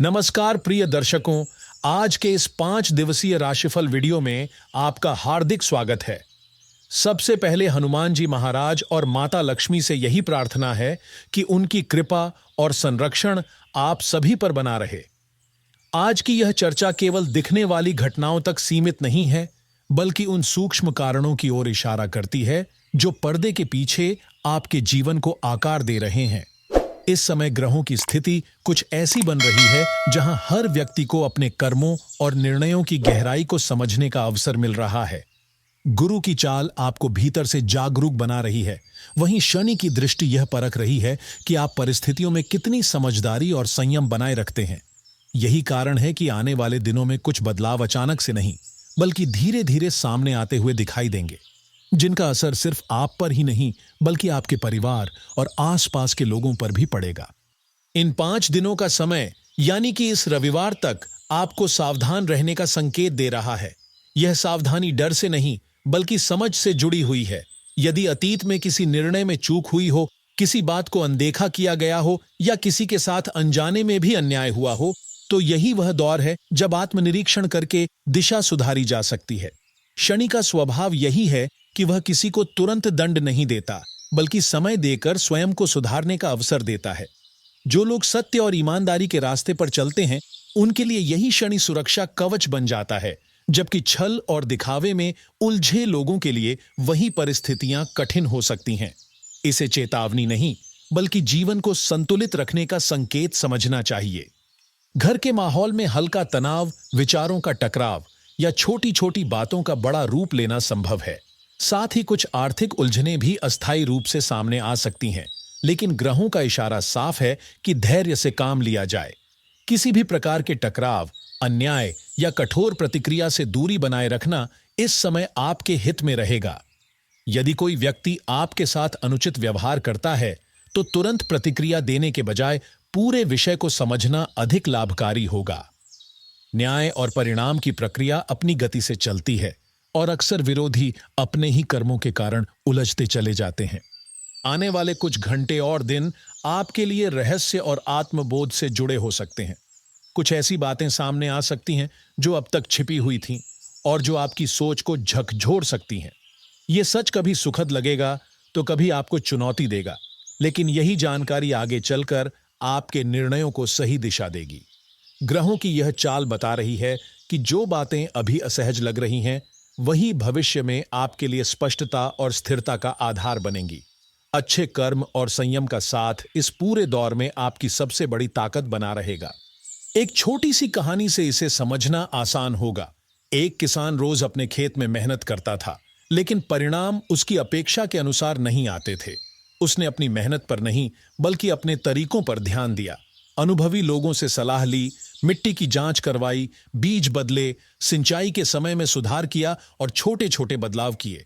नमस्कार प्रिय दर्शकों, आज के इस 5 दिवसीय राशिफल वीडियो में आपका हार्दिक स्वागत है। सबसे पहले हनुमान जी महाराज और माता लक्ष्मी से यही प्रार्थना है कि उनकी कृपा और संरक्षण आप सभी पर बना रहे। आज की यह चर्चा केवल दिखने वाली घटनाओं तक सीमित नहीं है, बल्कि उन सूक्ष्म कारणों की ओर इशारा करती है जो पर्दे के पीछे आपके जीवन को आकार दे रहे हैं। इस समय ग्रहों की स्थिति कुछ ऐसी बन रही है जहां हर व्यक्ति को अपने कर्मों और निर्णयों की गहराई को समझने का अवसर मिल रहा है। गुरु की चाल आपको भीतर से जागरूक बना रही है, वहीं शनि की दृष्टि यह परख रही है कि आप परिस्थितियों में कितनी समझदारी और संयम बनाए रखते हैं। यही कारण है कि आने वाले दिनों में कुछ बदलाव अचानक से नहीं, बल्कि धीरे धीरे सामने आते हुए दिखाई देंगे, जिनका असर सिर्फ आप पर ही नहीं बल्कि आपके परिवार और आसपास के लोगों पर भी पड़ेगा। इन 5 दिनों का समय यानी कि इस रविवार तक आपको सावधान रहने का संकेत दे रहा है। यह सावधानी डर से नहीं बल्कि समझ से जुड़ी हुई है। यदि अतीत में किसी निर्णय में चूक हुई हो, किसी बात को अनदेखा किया गया हो या किसी के साथ अनजाने में भी अन्याय हुआ हो, तो यही वह दौर है जब आत्मनिरीक्षण करके दिशा सुधारी जा सकती है। शनि का स्वभाव यही है कि वह किसी को तुरंत दंड नहीं देता, बल्कि समय देकर स्वयं को सुधारने का अवसर देता है। जो लोग सत्य और ईमानदारी के रास्ते पर चलते हैं, उनके लिए यही शनि सुरक्षा कवच बन जाता है, जबकि छल और दिखावे में उलझे लोगों के लिए वही परिस्थितियां कठिन हो सकती हैं। इसे चेतावनी नहीं, बल्कि जीवन को संतुलित रखने का संकेत समझना चाहिए। घर के माहौल में हल्का तनाव, विचारों का टकराव या छोटी छोटी बातों का बड़ा रूप लेना संभव है। साथ ही कुछ आर्थिक उलझनें भी अस्थायी रूप से सामने आ सकती हैं, लेकिन ग्रहों का इशारा साफ है कि धैर्य से काम लिया जाए। किसी भी प्रकार के टकराव, अन्याय या कठोर प्रतिक्रिया से दूरी बनाए रखना इस समय आपके हित में रहेगा। यदि कोई व्यक्ति आपके साथ अनुचित व्यवहार करता है, तो तुरंत प्रतिक्रिया देने के बजाय पूरे विषय को समझना अधिक लाभकारी होगा। न्याय और परिणाम की प्रक्रिया अपनी गति से चलती है और अक्सर विरोधी अपने ही कर्मों के कारण उलझते चले जाते हैं। आने वाले कुछ घंटे और दिन आपके लिए रहस्य और आत्मबोध से जुड़े हो सकते हैं। कुछ ऐसी बातें सामने आ सकती हैं जो अब तक छिपी हुई थीं और जो आपकी सोच को झकझोर सकती हैं। ये सच कभी सुखद लगेगा तो कभी आपको चुनौती देगा, लेकिन यही जानकारी आगे चलकर आपके निर्णयों को सही दिशा देगी। ग्रहों की यह चाल बता रही है कि जो बातें अभी असहज लग रही हैं, वही भविष्य में आपके लिए स्पष्टता और स्थिरता का आधार बनेंगी। अच्छे कर्म और संयम का साथ इस पूरे दौर में आपकी सबसे बड़ी ताकत बना रहेगा। एक छोटी सी कहानी से इसे समझना आसान होगा। एक किसान रोज अपने खेत में मेहनत करता था, लेकिन परिणाम उसकी अपेक्षा के अनुसार नहीं आते थे। उसने अपनी मेहनत पर नहीं बल्कि अपने तरीकों पर ध्यान दिया। अनुभवी लोगों से सलाह ली, मिट्टी की जांच करवाई, बीज बदले, सिंचाई के समय में सुधार किया और छोटे छोटे बदलाव किए।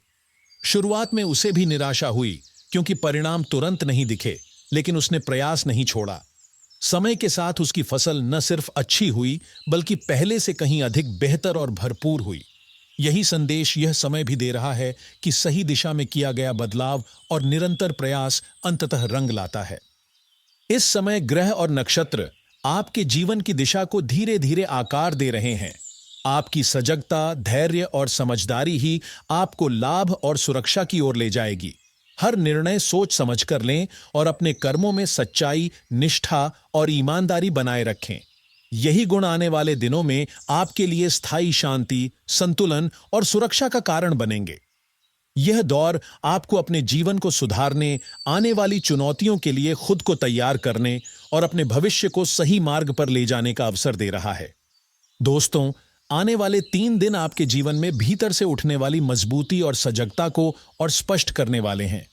शुरुआत में उसे भी निराशा हुई, क्योंकि परिणाम तुरंत नहीं दिखे, लेकिन उसने प्रयास नहीं छोड़ा। समय के साथ उसकी फसल न सिर्फ अच्छी हुई, बल्कि पहले से कहीं अधिक बेहतर और भरपूर हुई। यही संदेश यह समय भी दे रहा है कि सही दिशा में किया गया बदलाव और निरंतर प्रयास अंततः रंग लाता है। इस समय ग्रह और नक्षत्र आपके जीवन की दिशा को धीरे धीरे आकार दे रहे हैं। आपकी सजगता, धैर्य और समझदारी ही आपको लाभ और सुरक्षा की ओर ले जाएगी। हर निर्णय सोच समझकर लें और अपने कर्मों में सच्चाई, निष्ठा और ईमानदारी बनाए रखें। यही गुण आने वाले दिनों में आपके लिए स्थायी शांति, संतुलन और सुरक्षा का कारण बनेंगे। यह दौर आपको अपने जीवन को सुधारने, आने वाली चुनौतियों के लिए खुद को तैयार करने और अपने भविष्य को सही मार्ग पर ले जाने का अवसर दे रहा है। दोस्तों, आने वाले 3 दिन आपके जीवन में भीतर से उठने वाली मजबूती और सजगता को और स्पष्ट करने वाले हैं।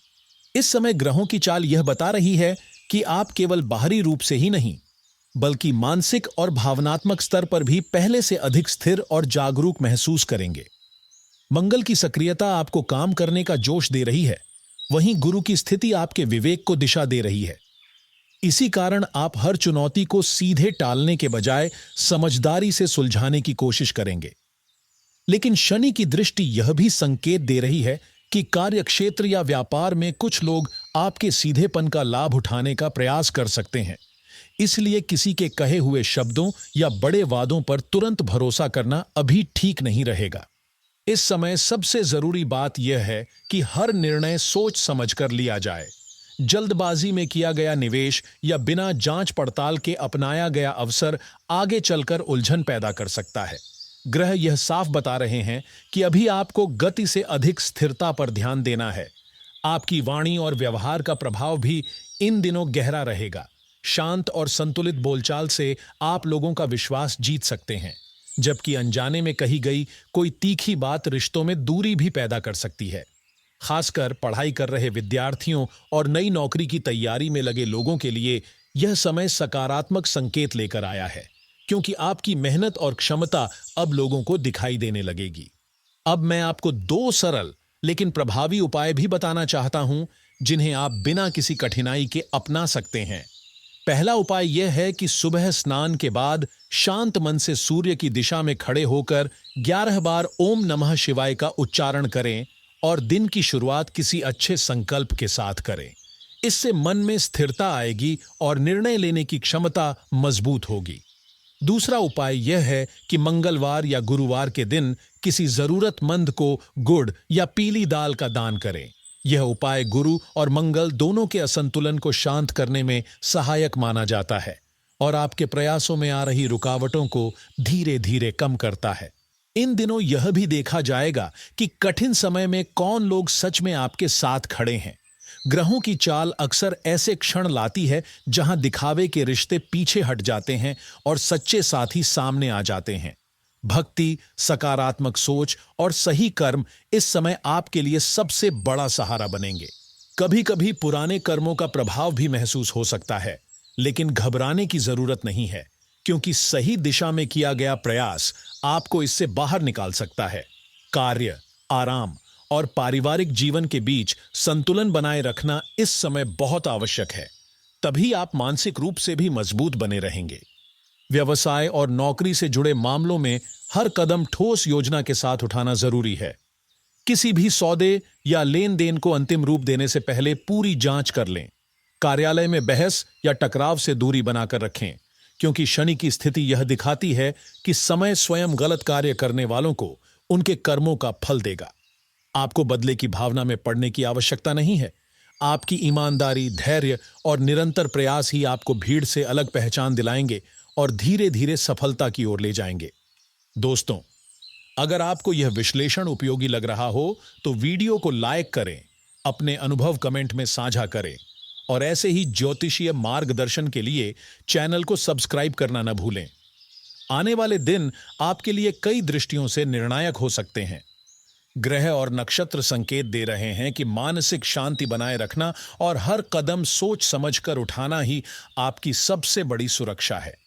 इस समय ग्रहों की चाल यह बता रही है कि आप केवल बाहरी रूप से ही नहीं, बल्कि मानसिक और भावनात्मक स्तर पर भी पहले से अधिक स्थिर और जागरूक महसूस करेंगे। मंगल की सक्रियता आपको काम करने का जोश दे रही है, वहीं गुरु की स्थिति आपके विवेक को दिशा दे रही है। इसी कारण आप हर चुनौती को सीधे टालने के बजाय समझदारी से सुलझाने की कोशिश करेंगे। लेकिन शनि की दृष्टि यह भी संकेत दे रही है कि कार्यक्षेत्र या व्यापार में कुछ लोग आपके सीधेपन का लाभ उठाने का प्रयास कर सकते हैं। इसलिए किसी के कहे हुए शब्दों या बड़े वादों पर तुरंत भरोसा करना अभी ठीक नहीं रहेगा। इस समय सबसे जरूरी बात यह है कि हर निर्णय सोच समझकर लिया जाए। जल्दबाजी में किया गया निवेश या बिना जांच पड़ताल के अपनाया गया अवसर आगे चलकर उलझन पैदा कर सकता है। ग्रह यह साफ बता रहे हैं कि अभी आपको गति से अधिक स्थिरता पर ध्यान देना है। आपकी वाणी और व्यवहार का प्रभाव भी इन दिनों गहरा रहेगा। शांत और संतुलित बोलचाल से आप लोगों का विश्वास जीत सकते हैं, जबकि अनजाने में कही गई कोई तीखी बात रिश्तों में दूरी भी पैदा कर सकती है। खासकर पढ़ाई कर रहे विद्यार्थियों और नई नौकरी की तैयारी में लगे लोगों के लिए यह समय सकारात्मक संकेत लेकर आया है, क्योंकि आपकी मेहनत और क्षमता अब लोगों को दिखाई देने लगेगी। अब मैं आपको 2 सरल लेकिन प्रभावी उपाय भी बताना चाहता हूं, जिन्हें आप बिना किसी कठिनाई के अपना सकते हैं। पहला उपाय यह है कि सुबह स्नान के बाद शांत मन से सूर्य की दिशा में खड़े होकर 11 बार ओम नमः शिवाय का उच्चारण करें और दिन की शुरुआत किसी अच्छे संकल्प के साथ करें। इससे मन में स्थिरता आएगी और निर्णय लेने की क्षमता मजबूत होगी। दूसरा उपाय यह है कि मंगलवार या गुरुवार के दिन किसी जरूरतमंद को गुड़ या पीली दाल का दान करें। यह उपाय गुरु और मंगल दोनों के असंतुलन को शांत करने में सहायक माना जाता है और आपके प्रयासों में आ रही रुकावटों को धीरे धीरे कम करता है। इन दिनों यह भी देखा जाएगा कि कठिन समय में कौन लोग सच में आपके साथ खड़े हैं। ग्रहों की चाल अक्सर ऐसे क्षण लाती है जहां दिखावे के रिश्ते पीछे हट जाते हैं और सच्चे साथी सामने आ जाते हैं। भक्ति, सकारात्मक सोच और सही कर्म इस समय आपके लिए सबसे बड़ा सहारा बनेंगे। कभी कभी पुराने कर्मों का प्रभाव भी महसूस हो सकता है, लेकिन घबराने की जरूरत नहीं है, क्योंकि सही दिशा में किया गया प्रयास आपको इससे बाहर निकाल सकता है। कार्य, आराम और पारिवारिक जीवन के बीच संतुलन बनाए रखना इस समय बहुत आवश्यक है, तभी आप मानसिक रूप से भी मजबूत बने रहेंगे। व्यवसाय और नौकरी से जुड़े मामलों में हर कदम ठोस योजना के साथ उठाना जरूरी है। किसी भी सौदे या लेन देन को अंतिम रूप देने से पहले पूरी जांच कर लें। कार्यालय में बहस या टकराव से दूरी बनाकर रखें, क्योंकि शनि की स्थिति यह दिखाती है कि समय स्वयं गलत कार्य करने वालों को उनके कर्मों का फल देगा। आपको बदले की भावना में पड़ने की आवश्यकता नहीं है। आपकी ईमानदारी, धैर्य और निरंतर प्रयास ही आपको भीड़ से अलग पहचान दिलाएंगे और धीरे धीरे सफलता की ओर ले जाएंगे। दोस्तों, अगर आपको यह विश्लेषण उपयोगी लग रहा हो तो वीडियो को लाइक करें, अपने अनुभव कमेंट में साझा करें और ऐसे ही ज्योतिषीय मार्गदर्शन के लिए चैनल को सब्सक्राइब करना न भूलें। आने वाले दिन आपके लिए कई दृष्टियों से निर्णायक हो सकते हैं। ग्रह और नक्षत्र संकेत दे रहे हैं कि मानसिक शांति बनाए रखना और हर कदम सोच समझकर उठाना ही आपकी सबसे बड़ी सुरक्षा है।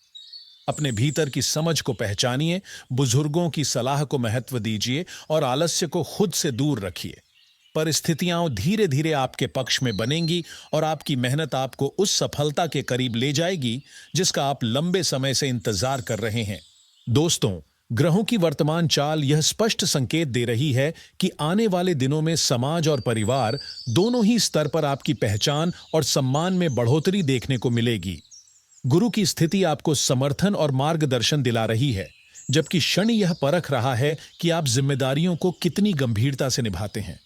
अपने भीतर की समझ को पहचानिए, बुजुर्गों की सलाह को महत्व दीजिए और आलस्य को खुद से दूर रखिए। परिस्थितियां धीरे धीरे आपके पक्ष में बनेंगी और आपकी मेहनत आपको उस सफलता के करीब ले जाएगी जिसका आप लंबे समय से इंतजार कर रहे हैं। दोस्तों, ग्रहों की वर्तमान चाल यह स्पष्ट संकेत दे रही है कि आने वाले दिनों में समाज और परिवार दोनों ही स्तर पर आपकी पहचान और सम्मान में बढ़ोतरी देखने को मिलेगी। गुरु की स्थिति आपको समर्थन और मार्गदर्शन दिला रही है, जबकि शनि यह परख रहा है कि आप जिम्मेदारियों को कितनी गंभीरता से निभाते हैं।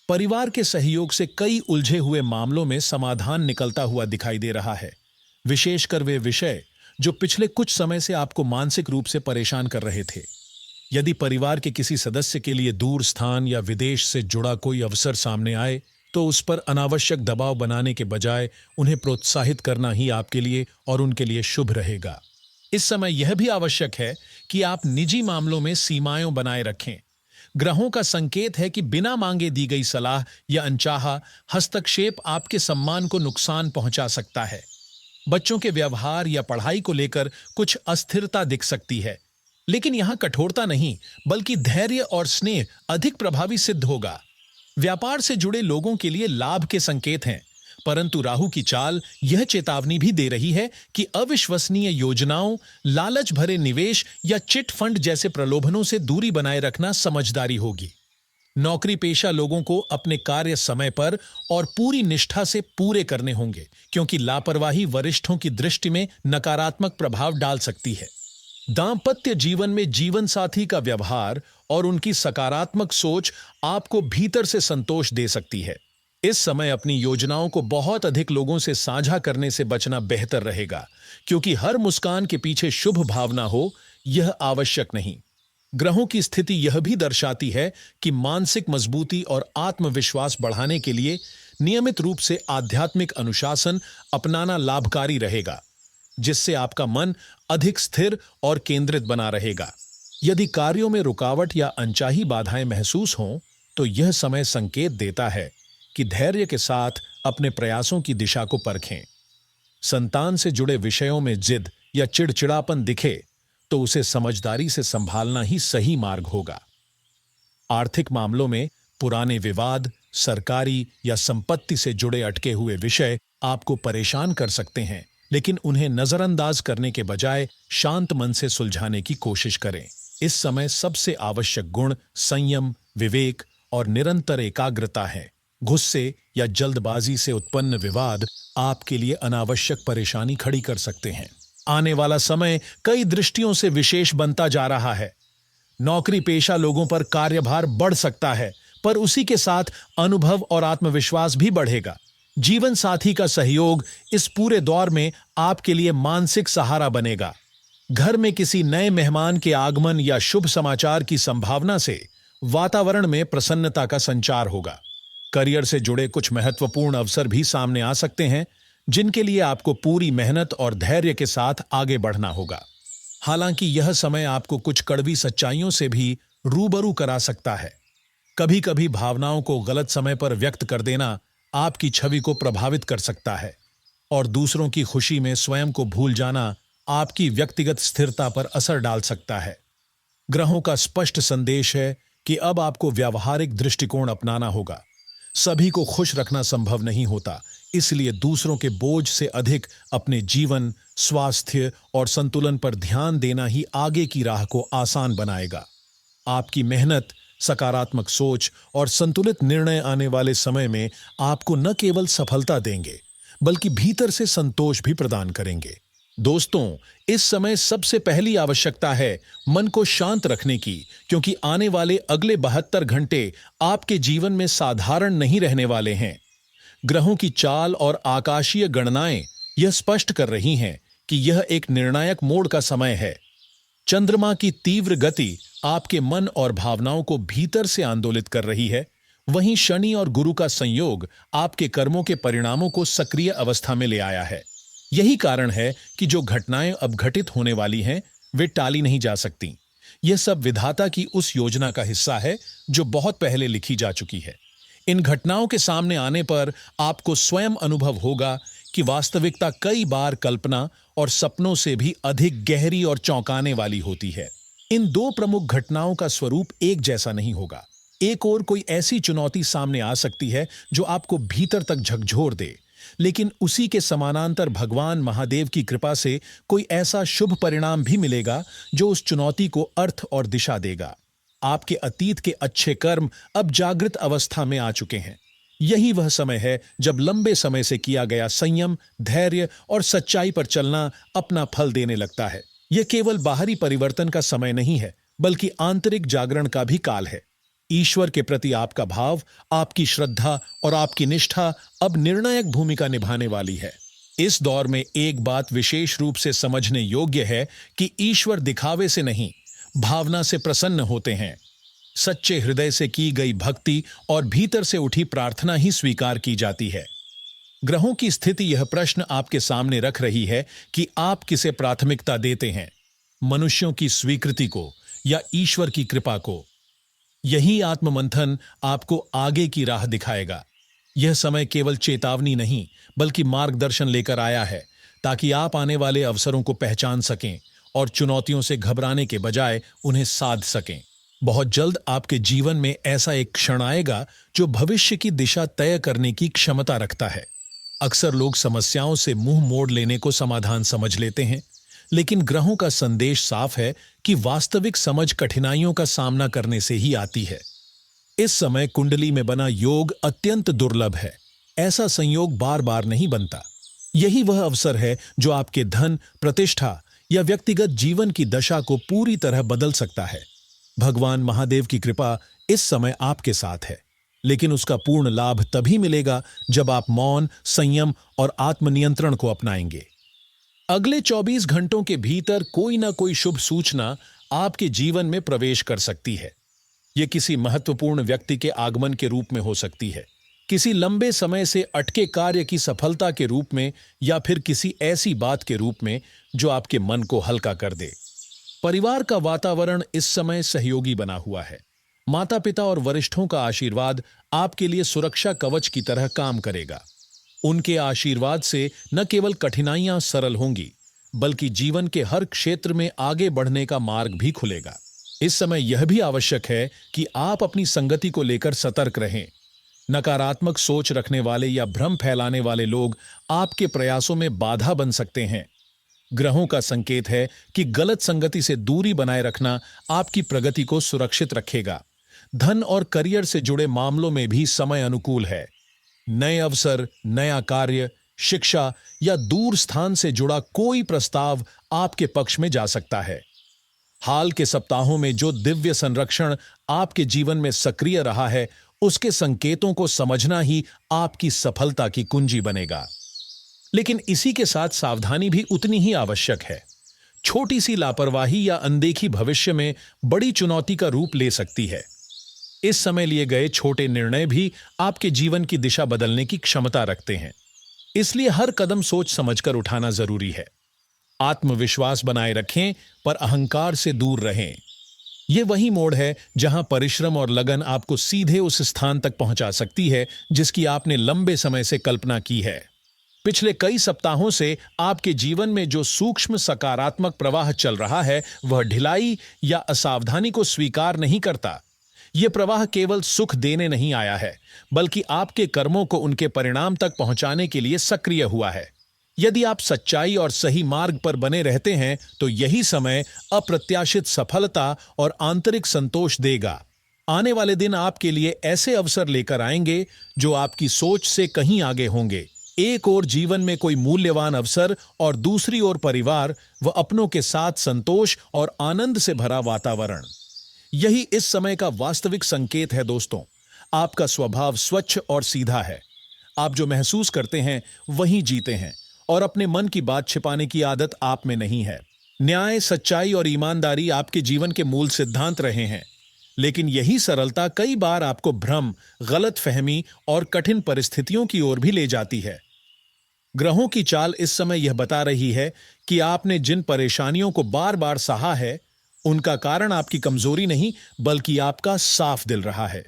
परिवार के सहयोग से कई उलझे हुए मामलों में समाधान निकलता हुआ दिखाई दे रहा है, विशेषकर वे विषय जो पिछले कुछ समय से आपको मानसिक रूप से परेशान कर रहे थे। यदि परिवार के किसी सदस्य के लिए दूर स्थान या विदेश से जुड़ा कोई अवसर सामने आए, तो उस पर अनावश्यक दबाव बनाने के बजाय उन्हें प्रोत्साहित करना ही आपके लिए और उनके लिए शुभ रहेगा। इस समय यह भी आवश्यक है कि आप निजी मामलों में सीमाएं बनाए रखें। ग्रहों का संकेत है कि बिना मांगे दी गई सलाह या अनचाहा हस्तक्षेप आपके सम्मान को नुकसान पहुंचा सकता है। बच्चों के व्यवहार या पढ़ाई को लेकर कुछ अस्थिरता दिख सकती है, लेकिन यहां कठोरता नहीं बल्कि धैर्य और स्नेह अधिक प्रभावी सिद्ध होगा। व्यापार से जुड़े लोगों के लिए लाभ के संकेत हैं, परंतु राहु की चाल यह चेतावनी भी दे रही है कि अविश्वसनीय योजनाओं, लालच भरे निवेश या चिट फंड जैसे प्रलोभनों से दूरी बनाए रखना समझदारी होगी। नौकरी पेशा लोगों को अपने कार्य समय पर और पूरी निष्ठा से पूरे करने होंगे, क्योंकि लापरवाही वरिष्ठों की दृष्टि में नकारात्मक प्रभाव डाल सकती है। दांपत्य जीवन में जीवन साथी का व्यवहार और उनकी सकारात्मक सोच आपको भीतर से संतोष दे सकती है। इस समय अपनी योजनाओं को बहुत अधिक लोगों से साझा करने से बचना बेहतर रहेगा, क्योंकि हर मुस्कान के पीछे शुभ भावना हो, यह आवश्यक नहीं। ग्रहों की स्थिति यह भी दर्शाती है कि मानसिक मजबूती और आत्मविश्वास बढ़ाने के लिए नियमित रूप से आध्यात्मिक अनुशासन अपनाना लाभकारी रहेगा, जिससे आपका मन अधिक स्थिर और केंद्रित बना रहेगा। यदि कार्यों में रुकावट या अनचाही बाधाएं महसूस हों, तो यह समय संकेत देता है कि धैर्य के साथ अपने प्रयासों की दिशा को परखें। संतान से जुड़े विषयों में जिद या चिड़चिड़ापन दिखे तो उसे समझदारी से संभालना ही सही मार्ग होगा। आर्थिक मामलों में पुराने विवाद, सरकारी या संपत्ति से जुड़े अटके हुए विषय आपको परेशान कर सकते हैं, लेकिन उन्हें नजरअंदाज करने के बजाय शांत मन से सुलझाने की कोशिश करें। इस समय सबसे आवश्यक गुण संयम, विवेक और निरंतर एकाग्रता है। गुस्से या जल्दबाजी से उत्पन्न विवाद आपके लिए अनावश्यक परेशानी खड़ी कर सकते हैं। आने वाला समय कई दृष्टियों से विशेष बनता जा रहा है। नौकरी पेशा लोगों पर कार्यभार बढ़ सकता है, पर उसी के साथ अनुभव और आत्मविश्वास भी बढ़ेगा। जीवन साथी का सहयोग इस पूरे दौर में आपके लिए मानसिक सहारा बनेगा। घर में किसी नए मेहमान के आगमन या शुभ समाचार की संभावना से वातावरण में प्रसन्नता का संचार होगा। करियर से जुड़े कुछ महत्वपूर्ण अवसर भी सामने आ सकते हैं, जिनके लिए आपको पूरी मेहनत और धैर्य के साथ आगे बढ़ना होगा। हालांकि यह समय आपको कुछ कड़वी सच्चाइयों से भी रूबरू करा सकता है। कभी कभी भावनाओं को गलत समय पर व्यक्त कर देना आपकी छवि को प्रभावित कर सकता है, और दूसरों की खुशी में स्वयं को भूल जाना आपकी व्यक्तिगत स्थिरता पर असर डाल सकता है। ग्रहों का स्पष्ट संदेश है कि अब आपको व्यावहारिक दृष्टिकोण अपनाना होगा। सभी को खुश रखना संभव नहीं होता, इसलिए दूसरों के बोझ से अधिक अपने जीवन, स्वास्थ्य और संतुलन पर ध्यान देना ही आगे की राह को आसान बनाएगा। आपकी मेहनत, सकारात्मक सोच और संतुलित निर्णय आने वाले समय में आपको न केवल सफलता देंगे, बल्कि भीतर से संतोष भी प्रदान करेंगे। दोस्तों, इस समय सबसे पहली आवश्यकता है मन को शांत रखने की, क्योंकि आने वाले अगले 72 घंटे आपके जीवन में साधारण नहीं रहने वाले हैं। ग्रहों की चाल और आकाशीय गणनाएं यह स्पष्ट कर रही हैं कि यह एक निर्णायक मोड़ का समय है। चंद्रमा की तीव्र गति आपके मन और भावनाओं को भीतर से आंदोलित कर रही है, वहीं शनि और गुरु का संयोग आपके कर्मों के परिणामों को सक्रिय अवस्था में ले आया है। यही कारण है कि जो घटनाएं अब घटित होने वाली हैं, वे टाली नहीं जा सकती। यह सब विधाता की उस योजना का हिस्सा है जो बहुत पहले लिखी जा चुकी है। इन घटनाओं के सामने आने पर आपको स्वयं अनुभव होगा कि वास्तविकता कई बार कल्पना और सपनों से भी अधिक गहरी और चौंकाने वाली होती है। इन दो प्रमुख घटनाओं का स्वरूप एक जैसा नहीं होगा। एक ओर कोई ऐसी चुनौती सामने आ सकती है जो आपको भीतर तक झकझोर दे, लेकिन उसी के समानांतर भगवान महादेव की कृपा से कोई ऐसा शुभ परिणाम भी मिलेगा जो उस चुनौती को अर्थ और दिशा देगा। आपके अतीत के अच्छे कर्म अब जागृत अवस्था में आ चुके हैं। यही वह समय है जब लंबे समय से किया गया संयम, धैर्य और सच्चाई पर चलना अपना फल देने लगता है। यह केवल बाहरी परिवर्तन का समय नहीं है, बल्कि आंतरिक जागरण का भी काल है। ईश्वर के प्रति आपका भाव, आपकी श्रद्धा और आपकी निष्ठा अब निर्णायक भूमिका निभाने वाली है। इस दौर में एक बात विशेष रूप से समझने योग्य है कि ईश्वर दिखावे से नहीं, भावना से प्रसन्न होते हैं। सच्चे हृदय से की गई भक्ति और भीतर से उठी प्रार्थना ही स्वीकार की जाती है। ग्रहों की स्थिति यह प्रश्न आपके सामने रख रही है कि आप किसे प्राथमिकता देते हैं, मनुष्यों की स्वीकृति को या ईश्वर की कृपा को। यही आत्ममंथन आपको आगे की राह दिखाएगा। यह समय केवल चेतावनी नहीं, बल्कि मार्गदर्शन लेकर आया है, ताकि आप आने वाले अवसरों को पहचान सकें और चुनौतियों से घबराने के बजाय उन्हें साध सकें। बहुत जल्द आपके जीवन में ऐसा एक क्षण आएगा जो भविष्य की दिशा तय करने की क्षमता रखता है। अक्सर लोग समस्याओं से मुंह मोड़ लेने को समाधान समझ लेते हैं, लेकिन ग्रहों का संदेश साफ है कि वास्तविक समझ कठिनाइयों का सामना करने से ही आती है। इस समय कुंडली में बना योग अत्यंत दुर्लभ है। ऐसा संयोग बार बार नहीं बनता। यही वह अवसर है जो आपके धन, प्रतिष्ठा या व्यक्तिगत जीवन की दशा को पूरी तरह बदल सकता है। भगवान महादेव की कृपा इस समय आपके साथ है, लेकिन उसका पूर्ण लाभ तभी मिलेगा जब आप मौन, संयम और आत्मनियंत्रण को अपनाएंगे। अगले 24 घंटों के भीतर कोई ना कोई शुभ सूचना आपके जीवन में प्रवेश कर सकती है। यह किसी महत्वपूर्ण व्यक्ति के आगमन के रूप में हो सकती है, किसी लंबे समय से अटके कार्य की सफलता के रूप में, या फिर किसी ऐसी बात के रूप में जो आपके मन को हल्का कर दे। परिवार का वातावरण इस समय सहयोगी बना हुआ है। माता पिता और वरिष्ठों का आशीर्वाद आपके लिए सुरक्षा कवच की तरह काम करेगा। उनके आशीर्वाद से न केवल कठिनाइयां सरल होंगी, बल्कि जीवन के हर क्षेत्र में आगे बढ़ने का मार्ग भी खुलेगा। इस समय यह भी आवश्यक है कि आप अपनी संगति को लेकर सतर्क रहें। नकारात्मक सोच रखने वाले या भ्रम फैलाने वाले लोग आपके प्रयासों में बाधा बन सकते हैं। ग्रहों का संकेत है कि गलत संगति से दूरी बनाए रखना आपकी प्रगति को सुरक्षित रखेगा। धन और करियर से जुड़े मामलों में भी समय अनुकूल है। नए अवसर, नया कार्य, शिक्षा या दूर स्थान से जुड़ा कोई प्रस्ताव आपके पक्ष में जा सकता है। हाल के सप्ताहों में जो दिव्य संरक्षण आपके जीवन में सक्रिय रहा है, उसके संकेतों को समझना ही आपकी सफलता की कुंजी बनेगा। लेकिन इसी के साथ सावधानी भी उतनी ही आवश्यक है। छोटी सी लापरवाही या अनदेखी भविष्य में बड़ी चुनौती का रूप ले सकती है। इस समय लिए गए छोटे निर्णय भी आपके जीवन की दिशा बदलने की क्षमता रखते हैं। इसलिए हर कदम सोच समझकर उठाना जरूरी है। आत्मविश्वास बनाए रखें, पर अहंकार से दूर रहें। यह वही मोड़ है जहां परिश्रम और लगन आपको सीधे उस स्थान तक पहुंचा सकती है जिसकी आपने लंबे समय से कल्पना की है। पिछले कई सप्ताहों से आपके जीवन में जो सूक्ष्म सकारात्मक प्रवाह चल रहा है, वह ढिलाई या असावधानी को स्वीकार नहीं करता। यह प्रवाह केवल सुख देने नहीं आया है, बल्कि आपके कर्मों को उनके परिणाम तक पहुंचाने के लिए सक्रिय हुआ है। यदि आप सच्चाई और सही मार्ग पर बने रहते हैं, तो यही समय अप्रत्याशित सफलता और आंतरिक संतोष देगा। आने वाले दिन आपके लिए ऐसे अवसर लेकर आएंगे जो आपकी सोच से कहीं आगे होंगे। एक ओर जीवन में कोई मूल्यवान अवसर और दूसरी ओर परिवार व अपनों के साथ संतोष और आनंद से भरा वातावरण। यही इस समय का वास्तविक संकेत है दोस्तों। आपका स्वभाव स्वच्छ और सीधा है। आप जो महसूस करते हैं वही जीते हैं, और अपने मन की बात छिपाने की आदत आप में नहीं है। न्याय, सच्चाई और ईमानदारी आपके जीवन के मूल सिद्धांत रहे हैं, लेकिन यही सरलता कई बार आपको भ्रम, गलतफहमी और कठिन परिस्थितियों की ओर भी ले जाती है। ग्रहों की चाल इस समय यह बता रही है कि आपने जिन परेशानियों को बार बार सहा है, उनका कारण आपकी कमजोरी नहीं, बल्कि आपका साफ दिल रहा है।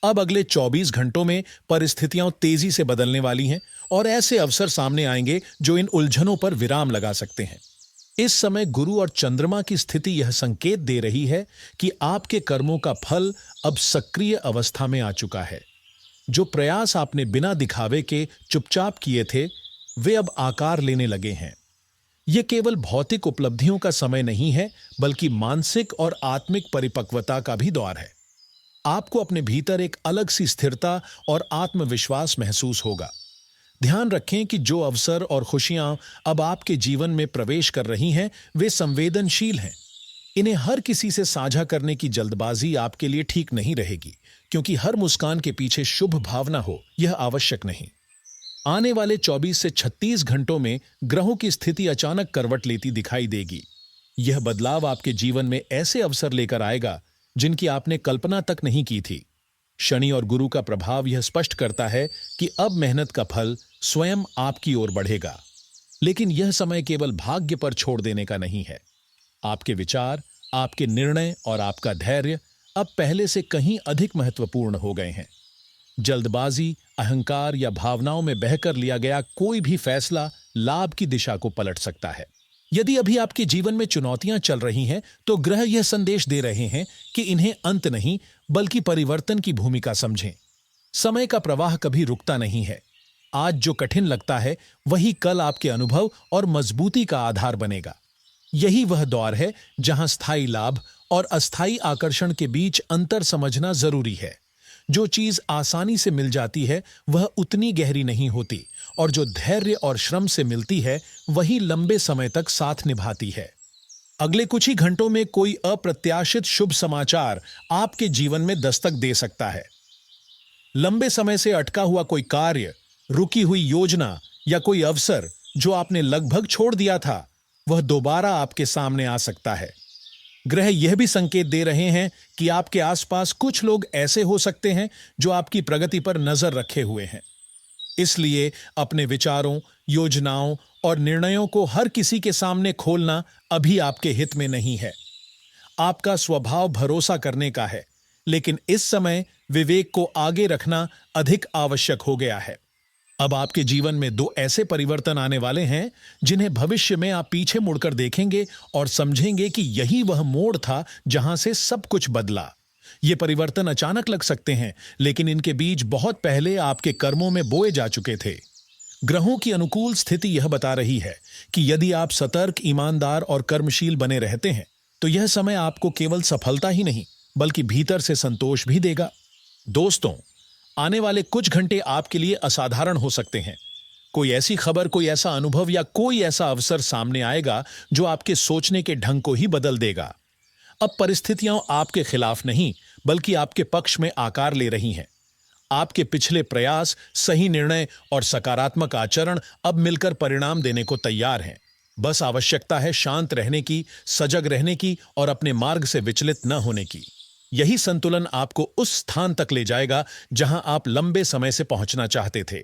अब अगले 24 घंटों में परिस्थितियां तेजी से बदलने वाली हैं और ऐसे अवसर सामने आएंगे जो इन उलझनों पर विराम लगा सकते हैं। इस समय गुरु और चंद्रमा की स्थिति यह संकेत दे रही है कि आपके कर्मों का फल अब सक्रिय अवस्था में आ चुका है। जो प्रयास आपने बिना दिखावे के चुपचाप किए थे, वे अब आकार लेने लगे हैं। यह केवल भौतिक उपलब्धियों का समय नहीं है, बल्कि मानसिक और आत्मिक परिपक्वता का भी दौर है। आपको अपने भीतर एक अलग सी स्थिरता और आत्मविश्वास महसूस होगा। ध्यान रखें कि जो अवसर और खुशियां अब आपके जीवन में प्रवेश कर रही हैं, वे संवेदनशील हैं। इन्हें हर किसी से साझा करने की जल्दबाजी आपके लिए ठीक नहीं रहेगी, क्योंकि हर मुस्कान के पीछे शुभ भावना हो, यह आवश्यक नहीं। आने वाले 24 से 36 घंटों में ग्रहों की स्थिति अचानक करवट लेती दिखाई देगी। यह बदलाव आपके जीवन में ऐसे अवसर लेकर आएगा जिनकी आपने कल्पना तक नहीं की थी। शनि और गुरु का प्रभाव यह स्पष्ट करता है कि अब मेहनत का फल स्वयं आपकी ओर बढ़ेगा। लेकिन यह समय केवल भाग्य पर छोड़ देने का नहीं है। आपके विचार, आपके निर्णय और आपका धैर्य अब पहले से कहीं अधिक महत्वपूर्ण हो गए हैं। जल्दबाजी, अहंकार या भावनाओं में बहकर लिया गया कोई भी फैसला लाभ की दिशा को पलट सकता है। यदि अभी आपके जीवन में चुनौतियां चल रही हैं, तो ग्रह यह संदेश दे रहे हैं कि इन्हें अंत नहीं, बल्कि परिवर्तन की भूमिका समझें। समय का प्रवाह कभी रुकता नहीं है। आज जो कठिन लगता है, वही कल आपके अनुभव और मजबूती का आधार बनेगा। यही वह दौर है जहां स्थायी लाभ और अस्थायी आकर्षण के बीच अंतर समझना जरूरी है। जो चीज आसानी से मिल जाती है वह उतनी गहरी नहीं होती, और जो धैर्य और श्रम से मिलती है वही लंबे समय तक साथ निभाती है। अगले कुछ ही घंटों में कोई अप्रत्याशित शुभ समाचार आपके जीवन में दस्तक दे सकता है। लंबे समय से अटका हुआ कोई कार्य, रुकी हुई योजना या कोई अवसर जो आपने लगभग छोड़ दिया था, वह दोबारा आपके सामने आ सकता है। ग्रह यह भी संकेत दे रहे हैं कि आपके आसपास कुछ लोग ऐसे हो सकते हैं जो आपकी प्रगति पर नजर रखे हुए हैं। इसलिए अपने विचारों, योजनाओं और निर्णयों को हर किसी के सामने खोलना अभी आपके हित में नहीं है। आपका स्वभाव भरोसा करने का है, लेकिन इस समय विवेक को आगे रखना अधिक आवश्यक हो गया है। अब आपके जीवन में दो ऐसे परिवर्तन आने वाले हैं जिन्हें भविष्य में आप पीछे मुड़कर देखेंगे और समझेंगे कि यही वह मोड़ था जहां से सब कुछ बदला। ये परिवर्तन अचानक लग सकते हैं, लेकिन इनके बीज बहुत पहले आपके कर्मों में बोए जा चुके थे। ग्रहों की अनुकूल स्थिति यह बता रही है कि यदि आप सतर्क, ईमानदार और कर्मशील बने रहते हैं तो यह समय आपको केवल सफलता ही नहीं बल्कि भीतर से संतोष भी देगा। दोस्तों, आने वाले कुछ घंटे आपके लिए असाधारण हो सकते हैं। कोई ऐसी खबर, कोई ऐसा अनुभव या कोई ऐसा अवसर सामने आएगा जो आपके सोचने के ढंग को ही बदल देगा। अब परिस्थितियां आपके खिलाफ नहीं बल्कि आपके पक्ष में आकार ले रही हैं। आपके पिछले प्रयास, सही निर्णय और सकारात्मक आचरण अब मिलकर परिणाम देने को तैयार हैं। बस आवश्यकता है शांत रहने की, सजग रहने की और अपने मार्ग से विचलित न होने की। यही संतुलन आपको उस स्थान तक ले जाएगा जहां आप लंबे समय से पहुंचना चाहते थे।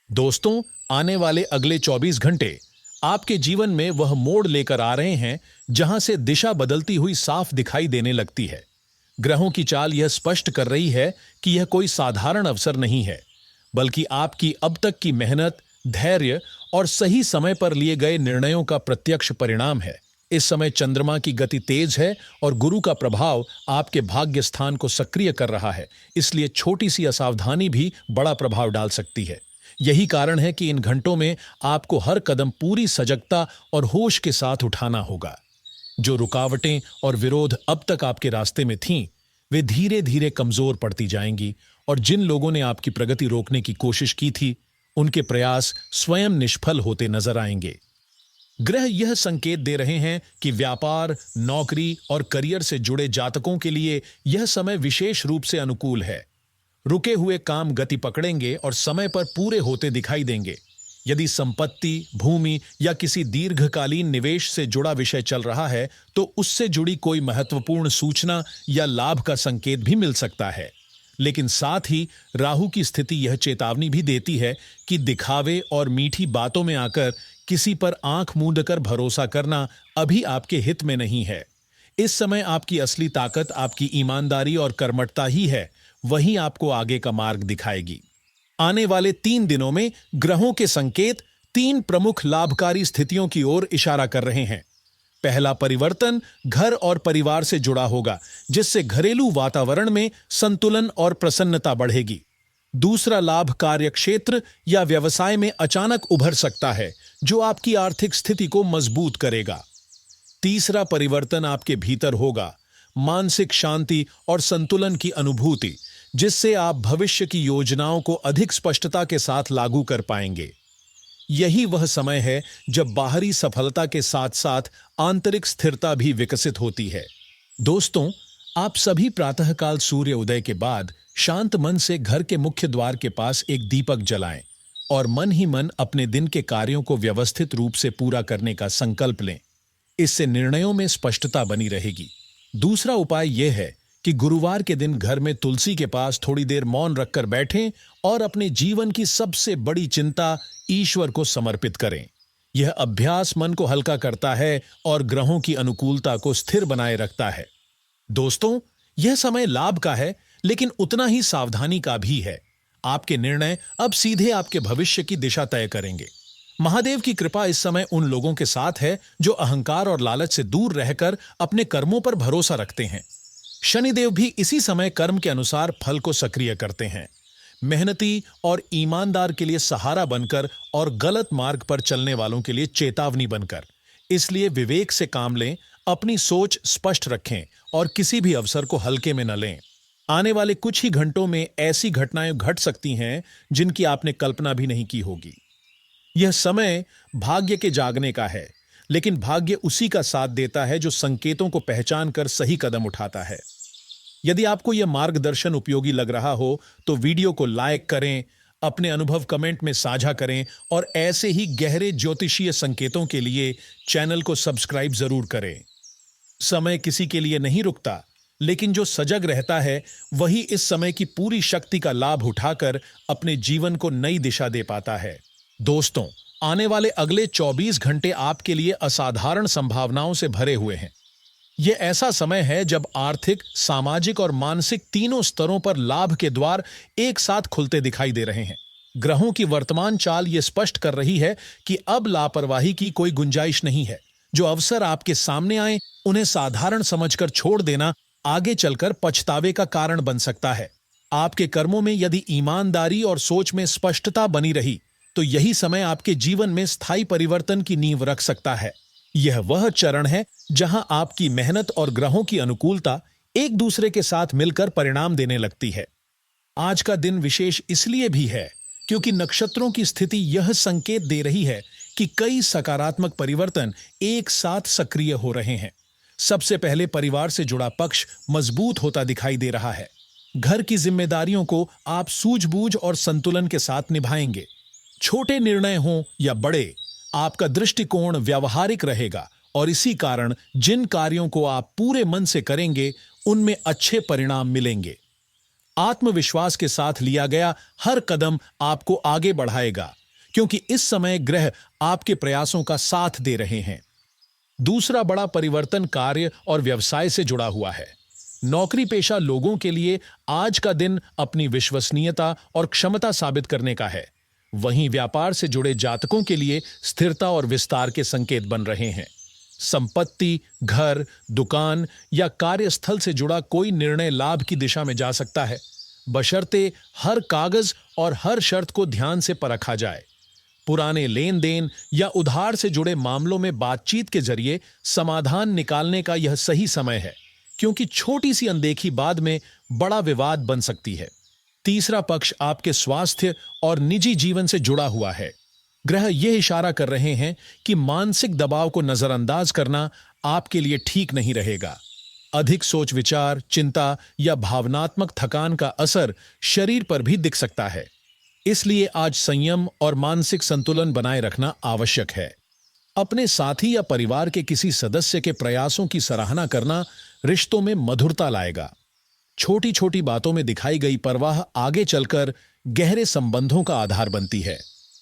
दोस्तों, आने वाले अगले 24 घंटे आपके जीवन में वह मोड़ लेकर आ रहे हैं जहां से दिशा बदलती हुई साफ दिखाई देने लगती है। ग्रहों की चाल यह स्पष्ट कर रही है कि यह कोई साधारण अवसर नहीं है, बल्कि आपकी अब तक की मेहनत, धैर्य और सही समय पर लिए गए निर्णयों का प्रत्यक्ष परिणाम है। इस समय चंद्रमा की गति तेज है और गुरु का प्रभाव आपके भाग्य स्थान को सक्रिय कर रहा है, इसलिए छोटी सी असावधानी भी बड़ा प्रभाव डाल सकती है। यही कारण है कि इन घंटों में आपको हर कदम पूरी सजगता और होश के साथ उठाना होगा। जो रुकावटें और विरोध अब तक आपके रास्ते में थीं, वे धीरे धीरे कमजोर पड़ती जाएंगी, और जिन लोगों ने आपकी प्रगति रोकने की कोशिश की थी, उनके प्रयास स्वयं निष्फल होते नजर आएंगे। ग्रह यह संकेत दे रहे हैं कि व्यापार, नौकरी और करियर से जुड़े जातकों के लिए यह समय विशेष रूप से अनुकूल है। रुके हुए काम गति पकड़ेंगे और समय पर पूरे होते दिखाई देंगे। यदि संपत्ति, भूमि या किसी दीर्घकालीन निवेश से जुड़ा विषय चल रहा है तो उससे जुड़ी कोई महत्वपूर्ण सूचना या लाभ का संकेत भी मिल सकता है। लेकिन साथ ही राहु की स्थिति यह चेतावनी भी देती है कि दिखावे और मीठी बातों में आकर किसी पर आंख मूंदकर भरोसा करना अभी आपके हित में नहीं है। इस समय आपकी असली ताकत आपकी ईमानदारी और कर्मठता ही है, वही आपको आगे का मार्ग दिखाएगी। आने वाले 3 दिनों में ग्रहों के संकेत 3 प्रमुख लाभकारी स्थितियों की ओर इशारा कर रहे हैं। पहला परिवर्तन घर और परिवार से जुड़ा होगा, जिससे घरेलू वातावरण में संतुलन और प्रसन्नता बढ़ेगी। दूसरा लाभ कार्य क्षेत्र या व्यवसाय में अचानक उभर सकता है, जो आपकी आर्थिक स्थिति को मजबूत करेगा। तीसरा परिवर्तन आपके भीतर होगा, मानसिक शांति और संतुलन की अनुभूति, जिससे आप भविष्य की योजनाओं को अधिक स्पष्टता के साथ लागू कर पाएंगे। यही वह समय है जब बाहरी सफलता के साथ साथ आंतरिक स्थिरता भी विकसित होती है। दोस्तों, आप सभी प्रातःकाल सूर्य उदय के बाद शांत मन से घर के मुख्य द्वार के पास एक दीपक जलाएं और मन ही मन अपने दिन के कार्यों को व्यवस्थित रूप से पूरा करने का संकल्प लें। इससे निर्णयों में स्पष्टता बनी रहेगी। दूसरा उपाय यह है कि गुरुवार के दिन घर में तुलसी के पास थोड़ी देर मौन रखकर बैठें और अपने जीवन की सबसे बड़ी चिंता ईश्वर को समर्पित करें। यह अभ्यास मन को हल्का करता है और ग्रहों की अनुकूलता को स्थिर बनाए रखता है। दोस्तों, यह समय लाभ का है, लेकिन उतना ही सावधानी का भी है। आपके निर्णय अब सीधे आपके भविष्य की दिशा तय करेंगे। महादेव की कृपा इस समय उन लोगों के साथ है जो अहंकार और लालच से दूर रहकर अपने कर्मों पर भरोसा रखते हैं। शनिदेव भी इसी समय कर्म के अनुसार फल को सक्रिय करते हैं। मेहनती और ईमानदार के लिए सहारा बनकर और गलत मार्ग पर चलने वालों के लिए चेतावनी बनकर। इसलिए विवेक से काम लें, अपनी सोच स्पष्ट रखें और किसी भी अवसर को हल्के में न लें। आने वाले कुछ ही घंटों में ऐसी घटनाएं घट सकती हैं जिनकी आपने कल्पना भी नहीं की होगी। यह समय भाग्य के जागने का है, लेकिन भाग्य उसी का साथ देता है जो संकेतों को पहचान कर सही कदम उठाता है। यदि आपको यह मार्गदर्शन उपयोगी लग रहा हो तो वीडियो को लाइक करें, अपने अनुभव कमेंट में साझा करें और ऐसे ही गहरे ज्योतिषीय संकेतों के लिए चैनल को सब्सक्राइब जरूर करें। समय किसी के लिए नहीं रुकता, लेकिन जो सजग रहता है वही इस समय की पूरी शक्ति का लाभ उठाकर अपने जीवन को नई दिशा दे पाता है। दोस्तों, आने वाले अगले 24 घंटे आपके लिए असाधारण संभावनाओं से भरे हुए हैं। यह ऐसा समय है जब आर्थिक, सामाजिक और मानसिक तीनों स्तरों पर लाभ के द्वार एक साथ खुलते दिखाई दे रहे हैं। ग्रहों की वर्तमान चाल यह स्पष्ट कर रही है कि अब लापरवाही की कोई गुंजाइश नहीं है। जो अवसर आपके सामने आए उन्हें साधारण समझकर छोड़ देना आगे चलकर पछतावे का कारण बन सकता है। आपके कर्मों में यदि ईमानदारी और सोच में स्पष्टता बनी रही तो यही समय आपके जीवन में स्थायी परिवर्तन की नींव रख सकता है। यह वह चरण है जहां आपकी मेहनत और ग्रहों की अनुकूलता एक दूसरे के साथ मिलकर परिणाम देने लगती है। आज का दिन विशेष इसलिए भी है क्योंकि नक्षत्रों की स्थिति यह संकेत दे रही है कि कई सकारात्मक परिवर्तन एक साथ सक्रिय हो रहे हैं। सबसे पहले परिवार से जुड़ा पक्ष मजबूत होता दिखाई दे रहा है। घर की जिम्मेदारियों को आप सूझबूझ और संतुलन के साथ निभाएंगे। छोटे निर्णय हों या बड़े, आपका दृष्टिकोण व्यावहारिक रहेगा और इसी कारण जिन कार्यों को आप पूरे मन से करेंगे उनमें अच्छे परिणाम मिलेंगे। आत्मविश्वास के साथ लिया गया हर कदम आपको आगे बढ़ाएगा क्योंकि इस समय ग्रह आपके प्रयासों का साथ दे रहे हैं। दूसरा बड़ा परिवर्तन कार्य और व्यवसाय से जुड़ा हुआ है। नौकरी पेशा लोगों के लिए आज का दिन अपनी विश्वसनीयता और क्षमता साबित करने का है। वहीं व्यापार से जुड़े जातकों के लिए स्थिरता और विस्तार के संकेत बन रहे हैं। संपत्ति, घर, दुकान या कार्यस्थल से जुड़ा कोई निर्णय लाभ की दिशा में जा सकता है, बशर्ते हर कागज और हर शर्त को ध्यान से परखा जाए। पुराने लेन देन या उधार से जुड़े मामलों में बातचीत के जरिए समाधान निकालने का यह सही समय है, क्योंकि छोटी सी अनदेखी बाद में बड़ा विवाद बन सकती है। तीसरा पक्ष आपके स्वास्थ्य और निजी जीवन से जुड़ा हुआ है। ग्रह यह इशारा कर रहे हैं कि मानसिक दबाव को नजरअंदाज करना आपके लिए ठीक नहीं रहेगा। अधिक सोच विचार, चिंता या भावनात्मक थकान का असर शरीर पर भी दिख सकता है। इसलिए आज संयम और मानसिक संतुलन बनाए रखना आवश्यक है। अपने साथी या परिवार के किसी सदस्य के प्रयासों की सराहना करना रिश्तों में मधुरता लाएगा। छोटी छोटी बातों में दिखाई गई परवाह आगे चलकर गहरे संबंधों का आधार बनती है।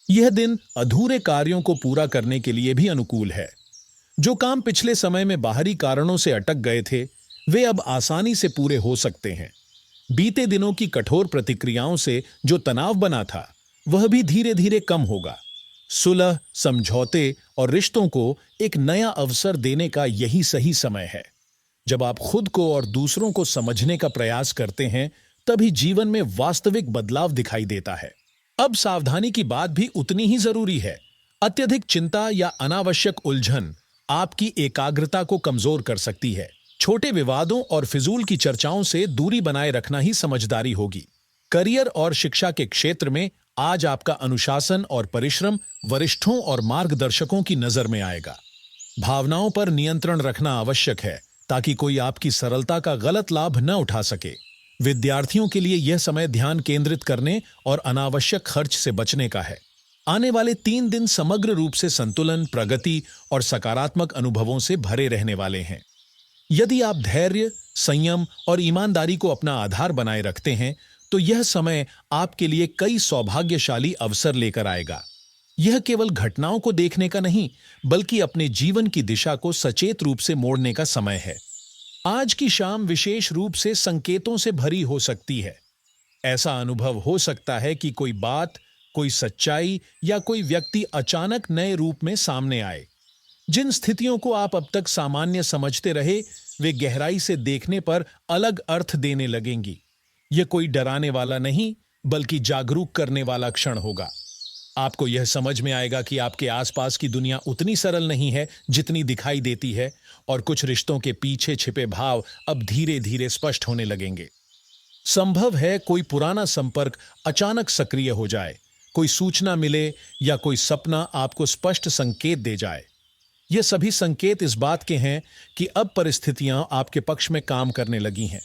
यह दिन अधूरे कार्यों को पूरा करने के लिए भी अनुकूल है। जो काम पिछले समय में बाहरी कारणों से अटक गए थे, वे अब आसानी से पूरे हो सकते हैं। बीते दिनों की कठोर प्रतिक्रियाओं से जो तनाव बना था, वह भी धीरे धीरे कम होगा। सुलह, समझौते और रिश्तों को एक नया अवसर देने का यही सही समय है। जब आप खुद को और दूसरों को समझने का प्रयास करते हैं, तभी जीवन में वास्तविक बदलाव दिखाई देता है। अब सावधानी की बात भी उतनी ही जरूरी है। अत्यधिक चिंता या अनावश्यक उलझन आपकी एकाग्रता को कमजोर कर सकती है। छोटे विवादों और फिजूल की चर्चाओं से दूरी बनाए रखना ही समझदारी होगी। करियर और शिक्षा के क्षेत्र में आज आपका अनुशासन और परिश्रम वरिष्ठों और मार्गदर्शकों की नजर में आएगा। भावनाओं पर नियंत्रण रखना आवश्यक है ताकि कोई आपकी सरलता का गलत लाभ न उठा सके। विद्यार्थियों के लिए यह समय ध्यान केंद्रित करने और अनावश्यक खर्च से बचने का है। आने वाले 3 दिन समग्र रूप से संतुलन, प्रगति और सकारात्मक अनुभवों से भरे रहने वाले हैं। यदि आप धैर्य, संयम और ईमानदारी को अपना आधार बनाए रखते हैं, तो यह समय आपके लिए कई सौभाग्यशाली अवसर लेकर आएगा। यह केवल घटनाओं को देखने का नहीं, बल्कि अपने जीवन की दिशा को सचेत रूप से मोड़ने का समय है। आज की शाम विशेष रूप से संकेतों से भरी हो सकती है। ऐसा अनुभव हो सकता है कि कोई बात, कोई सच्चाई या कोई व्यक्ति अचानक नए रूप में सामने आए। जिन स्थितियों को आप अब तक सामान्य समझते रहे, वे गहराई से देखने पर अलग अर्थ देने लगेंगी। यह कोई डराने वाला नहीं, बल्कि जागरूक करने वाला क्षण होगा। आपको यह समझ में आएगा कि आपके आसपास की दुनिया उतनी सरल नहीं है जितनी दिखाई देती है, और कुछ रिश्तों के पीछे छिपे भाव अब धीरे धीरे स्पष्ट होने लगेंगे। संभव है कोई पुराना संपर्क अचानक सक्रिय हो जाए, कोई सूचना मिले या कोई सपना आपको स्पष्ट संकेत दे जाए। ये सभी संकेत इस बात के हैं कि अब परिस्थितियां आपके पक्ष में काम करने लगी हैं।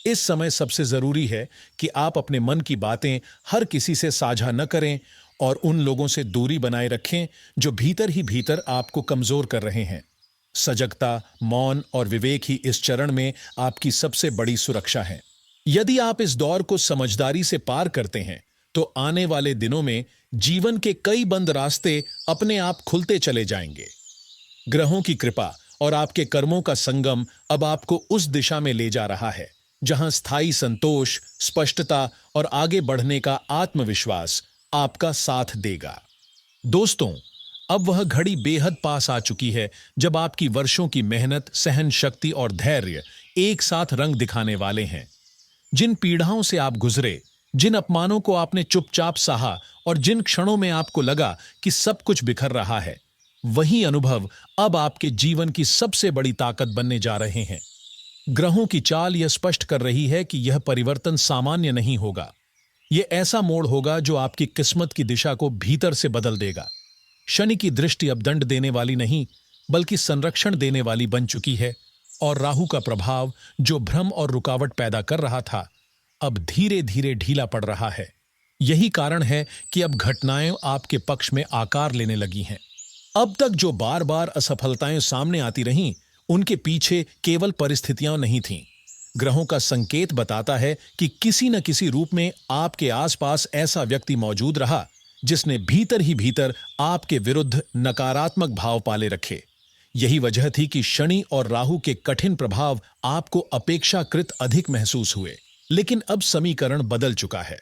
इस समय सबसे जरूरी है कि आप अपने मन की बातें हर किसी से साझा न करें और उन लोगों से दूरी बनाए रखें जो भीतर ही भीतर आपको कमजोर कर रहे हैं। सजगता, मौन और विवेक ही इस चरण में आपकी सबसे बड़ी सुरक्षा है। यदि आप इस दौर को समझदारी से पार करते हैं तो आने वाले दिनों में जीवन के कई बंद रास्ते अपने आप खुलते चले जाएंगे। ग्रहों की कृपा और आपके कर्मों का संगम अब आपको उस दिशा में ले जा रहा है जहां स्थायी संतोष, स्पष्टता और आगे बढ़ने का आत्मविश्वास आपका साथ देगा। दोस्तों, अब वह घड़ी बेहद पास आ चुकी है जब आपकी वर्षों की मेहनत, सहन शक्ति और धैर्य एक साथ रंग दिखाने वाले हैं। जिन पीड़ाओं से आप गुजरे, जिन अपमानों को आपने चुपचाप सहा और जिन क्षणों में आपको लगा कि सब कुछ बिखर रहा है, वही अनुभव अब आपके जीवन की सबसे बड़ी ताकत बनने जा रहे हैं। ग्रहों की चाल यह स्पष्ट कर रही है कि यह परिवर्तन सामान्य नहीं होगा। यह ऐसा मोड़ होगा जो आपकी किस्मत की दिशा को भीतर से बदल देगा। शनि की दृष्टि अब दंड देने वाली नहीं, बल्कि संरक्षण देने वाली बन चुकी है और राहु का प्रभाव जो भ्रम और रुकावट पैदा कर रहा था, अब धीरे धीरे ढीला पड़ रहा है। यही कारण है कि अब घटनाएं आपके पक्ष में आकार लेने लगी हैं। अब तक जो बार बार असफलताएं सामने आती रहीं, उनके पीछे केवल परिस्थितियां नहीं थीं। ग्रहों का संकेत बताता है कि किसी न किसी रूप में आपके आसपास ऐसा व्यक्ति मौजूद रहा जिसने भीतर ही भीतर आपके विरुद्ध नकारात्मक भाव पाले रखे। यही वजह थी कि शनि और राहु के कठिन प्रभाव आपको अपेक्षाकृत अधिक महसूस हुए। लेकिन अब समीकरण बदल चुका है।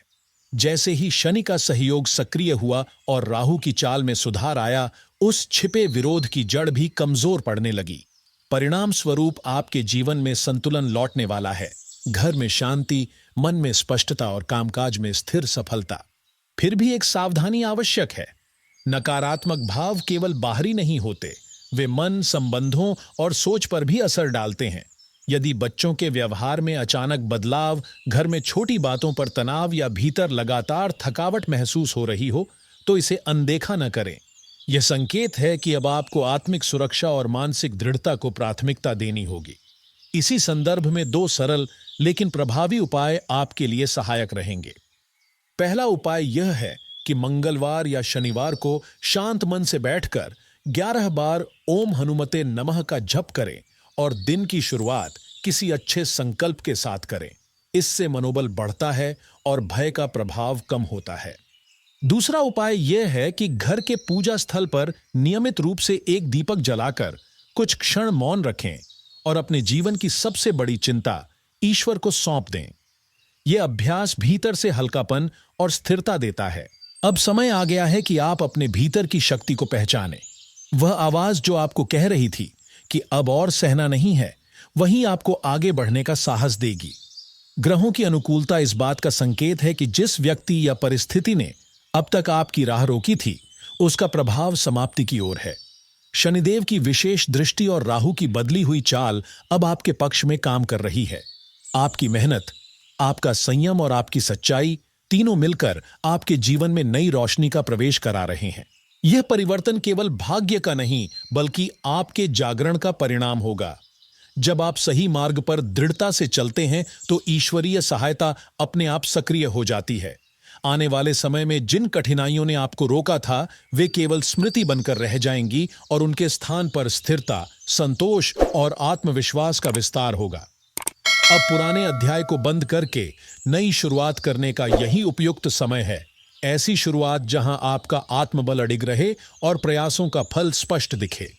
जैसे ही शनि का सहयोग सक्रिय हुआ और राहु की चाल में सुधार आया, उस छिपे विरोध की जड़ भी कमजोर पड़ने लगी। परिणाम स्वरूप आपके जीवन में संतुलन लौटने वाला है। घर में शांति, मन में स्पष्टता और कामकाज में स्थिर सफलता। फिर भी एक सावधानी आवश्यक है। नकारात्मक भाव केवल बाहरी नहीं होते, वे मन, संबंधों और सोच पर भी असर डालते हैं। यदि बच्चों के व्यवहार में अचानक बदलाव, घर में छोटी बातों पर तनाव या भीतर लगातार थकावट महसूस हो रही हो, तो इसे अनदेखा न करें। यह संकेत है कि अब आपको आत्मिक सुरक्षा और मानसिक दृढ़ता को प्राथमिकता देनी होगी। इसी संदर्भ में 2 सरल लेकिन प्रभावी उपाय आपके लिए सहायक रहेंगे। पहला उपाय यह है कि मंगलवार या शनिवार को शांत मन से बैठकर 11 बार ओम हनुमते नमः का जप करें और दिन की शुरुआत किसी अच्छे संकल्प के साथ करें। इससे मनोबल बढ़ता है और भय का प्रभाव कम होता है। दूसरा उपाय यह है कि घर के पूजा स्थल पर नियमित रूप से एक दीपक जलाकर कुछ क्षण मौन रखें और अपने जीवन की सबसे बड़ी चिंता ईश्वर को सौंप दें। यह अभ्यास भीतर से हल्कापन और स्थिरता देता है। अब समय आ गया है कि आप अपने भीतर की शक्ति को पहचानें। वह आवाज जो आपको कह रही थी कि अब और सहना नहीं है, वही आपको आगे बढ़ने का साहस देगी। ग्रहों की अनुकूलता इस बात का संकेत है कि जिस व्यक्ति या परिस्थिति ने अब तक आपकी राह रोकी थी, उसका प्रभाव समाप्ति की ओर है। शनिदेव की विशेष दृष्टि और राहु की बदली हुई चाल अब आपके पक्ष में काम कर रही है। आपकी मेहनत, आपका संयम और आपकी सच्चाई तीनों मिलकर आपके जीवन में नई रोशनी का प्रवेश करा रहे हैं। यह परिवर्तन केवल भाग्य का नहीं, बल्कि आपके जागरण का परिणाम होगा। जब आप सही मार्ग पर दृढ़ता से चलते हैं तो ईश्वरीय सहायता अपने आप सक्रिय हो जाती है। आने वाले समय में जिन कठिनाइयों ने आपको रोका था, वे केवल स्मृति बनकर रह जाएंगी और उनके स्थान पर स्थिरता, संतोष और आत्मविश्वास का विस्तार होगा। अब पुराने अध्याय को बंद करके नई शुरुआत करने का यही उपयुक्त समय है। ऐसी शुरुआत जहां आपका आत्मबल अडिग रहे और प्रयासों का फल स्पष्ट दिखे।